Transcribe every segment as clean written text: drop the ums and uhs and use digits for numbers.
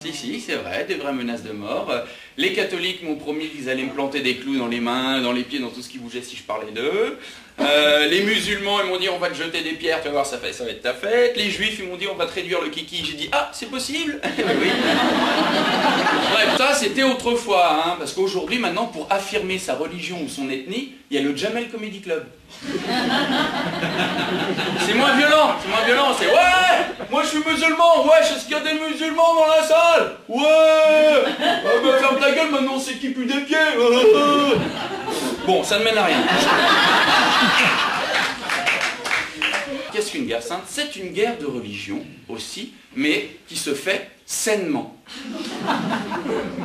Si, c'est vrai, des vraies menaces de mort. Les catholiques m'ont promis qu'ils allaient me planter des clous dans les mains, dans les pieds, dans tout ce qui bougeait si je parlais d'eux. Les musulmans, ils m'ont dit on va te jeter des pierres, tu vas voir, ça va être ta fête. Les juifs, ils m'ont dit on va te réduire le kiki. J'ai dit ah, c'est possible. Oui. Bref, ça c'était autrefois, hein, parce qu'aujourd'hui, maintenant, pour affirmer sa religion ou son ethnie, il y a le Jamel Comedy Club. C'est moins violent, c'est ouais, moi je suis musulman, ouais, est-ce qu'il y a des musulmans dans la salle? Ouais, bah, ferme ta gueule, maintenant c'est qui pue des pieds. Bon, ça ne mène à rien. Qu'est-ce qu'une guerre sainte? C'est une guerre de religion aussi, mais qui se fait sainement.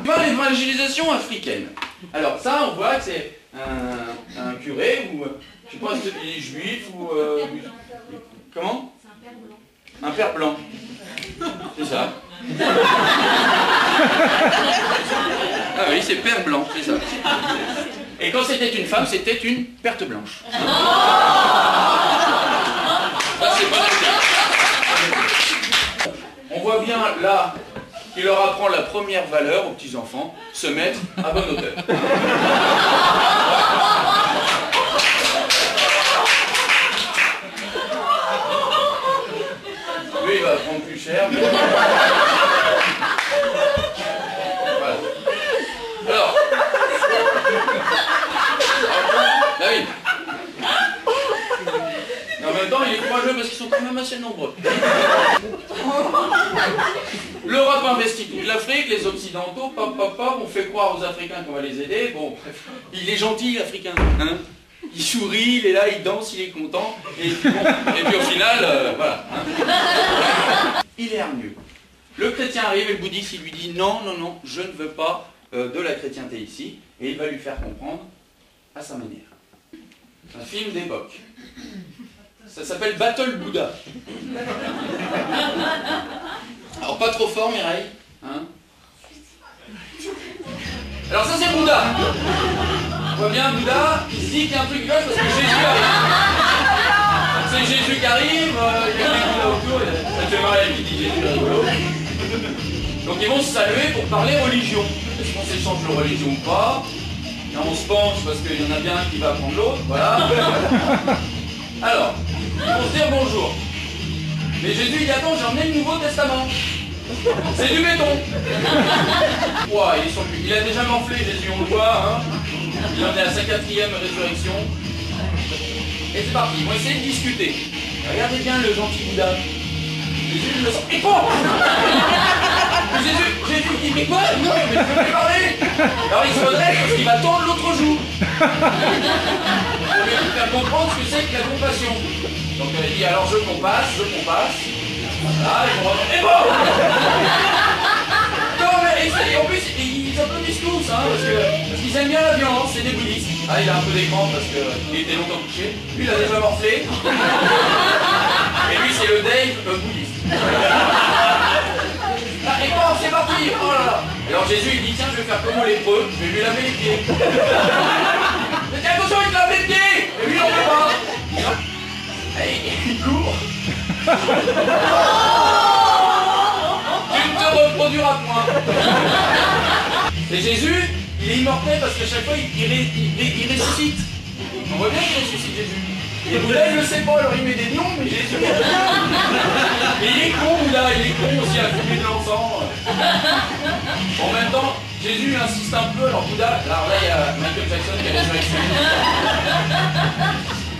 L'évangélisation africaine. Alors ça, on voit que c'est un curé ou, je sais pas si c'est juif ou... comment? C'est un père blanc. Un père blanc. C'est ça. Ah oui, c'est père blanc, c'est ça. Et quand c'était une femme, c'était une perte blanche. Ça, c'est pas le cas. On voit bien là qu'il leur apprend la première valeur aux petits-enfants, se mettre à bonne hauteur. Lui, il va prendre plus cher. Mais... voilà. Alors. Ah oui. Et en même temps, il est courageux parce qu'ils sont quand même assez nombreux. L'Europe investit toute l'Afrique, les Occidentaux, on fait croire aux Africains qu'on va les aider. Bon, bref, il est gentil, l'Africain. Hein, il sourit, il est là, il danse, il est content. Et puis au final, voilà. Hein. Il est hargneux. Le chrétien arrive et le bouddhiste, il lui dit non, non, non, je ne veux pas de la chrétienté ici. Et il va lui faire comprendre à sa manière. C'est un film d'époque. Ça s'appelle Battle Bouddha. Alors pas trop fort, Mireille. Hein, alors ça c'est Bouddha. On voit bien Bouddha, il se dit qu'il y a un truc qui cloche parce que Jésus arrive. C'est Jésus qui arrive, il y a des Bouddhas autour, ça fait Marie qui dit Jésus est rigolo. Donc ils vont se saluer pour parler religion. Est-ce qu'on s'échange de religion ou pas? Et on se penche parce qu'il y en a bien un qui va prendre l'autre, voilà. Alors, ils vont se dire bonjour. Mais Jésus il dit attends, j'ai emmené le Nouveau Testament. C'est du béton. Ouah, il a déjà morflé Jésus, on le voit, hein. Il en est à sa 4e résurrection. Et c'est parti, ils vont essayer de discuter. Regardez bien le gentil Bouddha. Jésus il le sent. Et quoi? Jésus dit mais quoi? Non, mais je veux plus parler. Alors il se redresse parce qu'il va tendre l'autre joue. Pour lui faire comprendre ce que c'est que la compassion. Donc il dit alors je compasse. Voilà, ils vont reprendre. Et bon! Non mais et en plus ils applaudissent tous, hein, parce qu'ils aiment bien la violence, c'est des bouddhistes. Ah il a un peu d'écran parce qu'il était longtemps couché. Lui il a déjà morflé. Et lui c'est le Dave bouddhiste. Ah, et bon, c'est parti! Oh là là! Alors Jésus il dit tiens je vais faire comme lépreux, je vais lui laver les pieds. Mais attention il te lave les pieds! Et lui il en veut pas! Et il court! Tu ne te reproduiras point! Et Jésus, il est immortel parce qu'à chaque fois il ressuscite. On voit bien qu'il ressuscite Jésus. Et Bouddha il le sait pas, alors il met des noms, mais Jésus... Et il est con Bouddha, il est con aussi à fumer de l'encens. En même temps, Jésus insiste un peu, alors Bouddha, alors là il y a Michael Jackson qui a résurrection.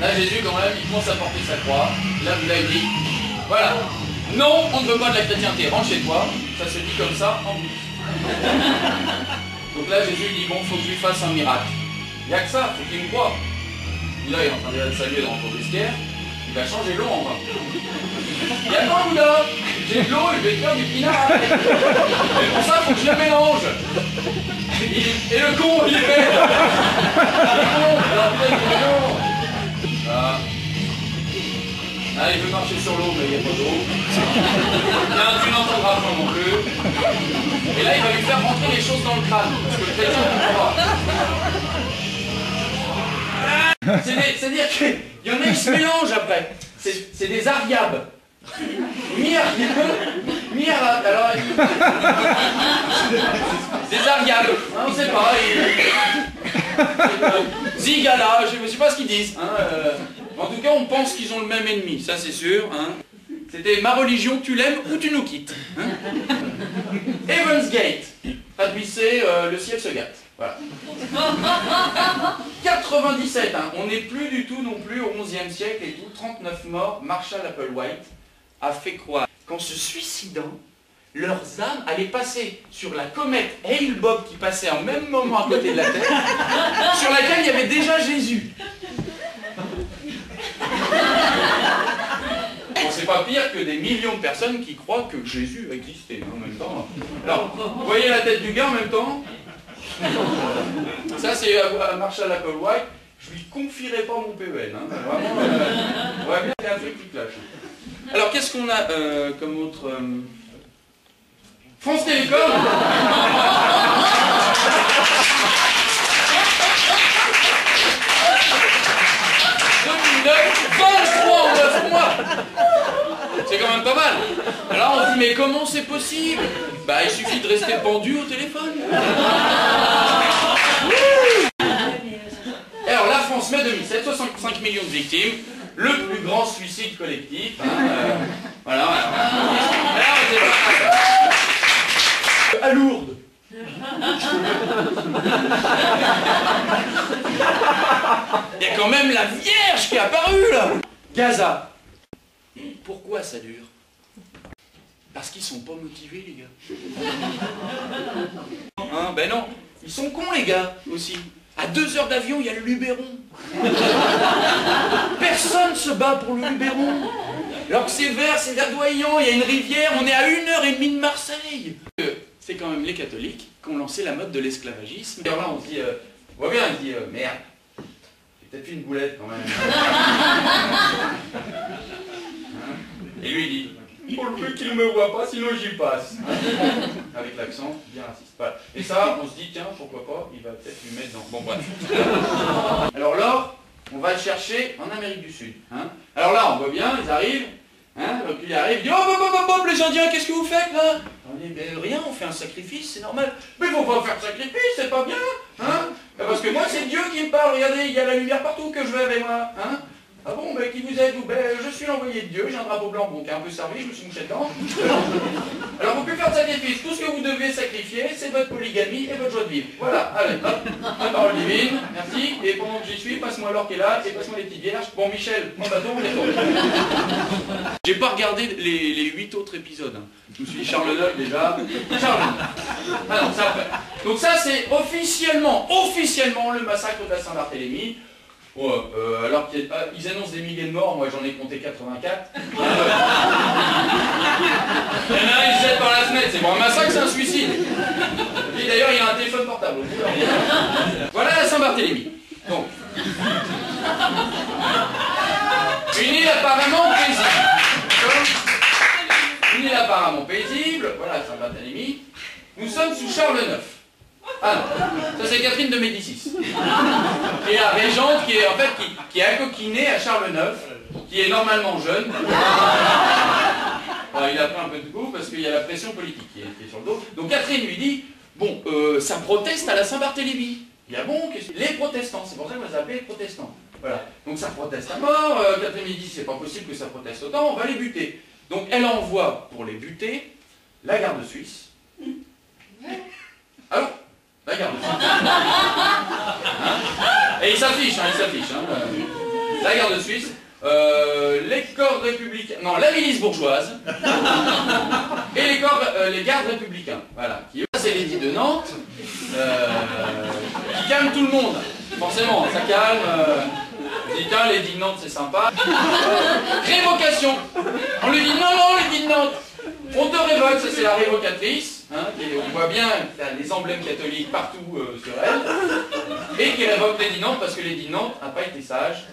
Là Jésus quand même, il commence à porter sa croix. Là Bouddha il dit, voilà, non, on ne veut pas de la chrétienté, rentre chez toi, ça se dit comme ça en bouddhiste. Donc là Jésus il dit, bon, faut que je lui fasse un miracle. Il n'y a que ça, faut qu'il me croie. Là il est en train de saluer dans le vestiaire, il va changer l'eau en vin. Il dit attends Bouddha, j'ai de l'eau et je vais faire du pinard. Mais pour ça faut que je le mélange. Et le con il est bête. Il est con, alors Bouddha il dit non. Voilà. Ah, il veut marcher sur l'eau mais il n'y a pas d'eau. Là tu n'entendras pas non plus. Et là il va lui faire rentrer les choses dans le crâne, parce que le chrétien ne comprend pas. C'est-à-dire qu'il y en a qui se mélangent après. C'est des ariabes. Mi-ariabes, alors des Ariables, hein, on ne sait pas. Zigala, je ne sais pas ce qu'ils disent. Hein, en tout cas, on pense qu'ils ont le même ennemi, ça c'est sûr. Hein. C'était ma religion, tu l'aimes ou tu nous quittes. Hein. Heaven's Gate, traduisez le ciel se gâte. Voilà. 97, hein, on n'est plus du tout non plus au 11e siècle et tout. 39 morts, Marshall Applewhite a fait croire qu'en se suicidant, leurs âmes allaient passer sur la comète Hale-Bopp qui passait en même moment à côté de la Terre, sur laquelle il y avait déjà Jésus. Bon, c'est pas pire que des millions de personnes qui croient que Jésus existait en même temps. Alors, vous voyez la tête du gars en même temps? Ça c'est Marshall Applewhite. Je lui confierai pas mon PEL. Hein. Vraiment, on voit bien qu'il y a un truc qui clash. Alors qu'est-ce qu'on a comme autre... France Télécom. 2009, 23 en 9 mois. C'est quand même pas mal. Alors on se dit, mais comment c'est possible? Bah il suffit de rester pendu au téléphone. Alors la France, mai 2007, 65 millions de victimes, le plus grand suicide collectif. Hein, voilà. À Lourdes. Il y a quand même la Vierge qui est apparue là. Gaza. Pourquoi ça dure? Parce qu'ils sont pas motivés les gars. Hein, ben non, ils sont cons les gars aussi. À 2 heures d'avion, il y a le Luberon. Personne se bat pour le Luberon. Alors que c'est vert, c'est verdoyant, il y a une rivière, on est à 1h30 de Marseille. C'est quand même les catholiques qui ont lancé la mode de l'esclavagisme. Alors là, on se dit, on voit bien, on se dit, merde, j'ai peut-être fait une boulette quand même. Hein? Et lui, il dit, pour le peu qu'il ne me voit pas, sinon j'y passe. Avec l'accent bien raciste. Voilà. Et ça, on se dit, tiens, pourquoi pas, il va peut-être lui mettre dans... Bon, bref. Alors là, on va le chercher en Amérique du Sud. Hein. Alors là, on voit bien, ils arrivent. Hein, donc il arrive, il dit, oh, hop, les Indiens, qu'est-ce que vous faites là? On dit, mais rien, on fait un sacrifice, c'est normal. Mais faut pas faire de sacrifice, c'est pas bien. Hein. Parce que moi, c'est Dieu qui me parle, regardez, il y a la lumière partout que je veux avec moi. Hein. Ah bon, mais qui vous êtes vous? Ben, je suis l'envoyé de Dieu, j'ai un drapeau blanc, bon, qui a un peu servi, je me suis mouché dedans. Alors, vous pouvez faire de sacrifice. Tout ce que vous devez sacrifier, c'est votre polygamie et votre joie de vivre. Voilà, allez, hop, la parole divine, merci. Et pendant que j'y suis, passe-moi l'or qui est là, et passe-moi les petites vierges. Bon, Michel, mon bateau, on est tombé. J'ai pas regardé les 8 autres épisodes. Hein. Je me suis dit Charles IX déjà. Charles IX. Alors, ça fait. Donc ça, c'est officiellement le massacre de la Saint-Barthélemy. Ouais, alors qu'ils annoncent des milliers de morts, moi j'en ai compté 84. Il y en a un, il se jette par la fenêtre, c'est bon, un massacre, c'est un suicide. Et d'ailleurs, il y a un téléphone portable. Voilà la Saint-Barthélemy. Donc, une île apparemment paisible. Une île apparemment paisible, voilà la Saint-Barthélemy. Nous sommes sous Charles IX. Ah non, ça c'est Catherine de Médicis, qui est la régente, qui est en fait qui est acoquinée à Charles IX, qui est normalement jeune. Alors, il a pris un peu de goût parce qu'il y a la pression politique qui est sur le dos. Donc Catherine lui dit, bon, ça proteste à la Saint-Barthélemy. Il y a bon, les protestants, c'est pour ça qu'on les appelle les protestants. Voilà, donc ça proteste à mort, Catherine lui dit, c'est pas possible que ça proteste autant, on va les buter. Donc elle envoie pour les buter la garde suisse. Allô? La garde suisse. Hein? Et il s'affiche, hein, il s'affiche. Hein. La garde suisse, les corps républicains, non, la milice bourgeoise, et les gardes républicains. Voilà. Ça, c'est l'édit de Nantes, qui calme tout le monde. Forcément, ça calme. On dit, tiens, l'édit de Nantes, c'est sympa. Révocation. On lui dit, non, l'édit de Nantes. On te révoque, ça c'est la révocatrice, hein, on voit bien qu'il y a les emblèmes catholiques partout sur elle, et qui révoque l'édit de Nantes parce que l'édit de Nantes n'a pas été sage.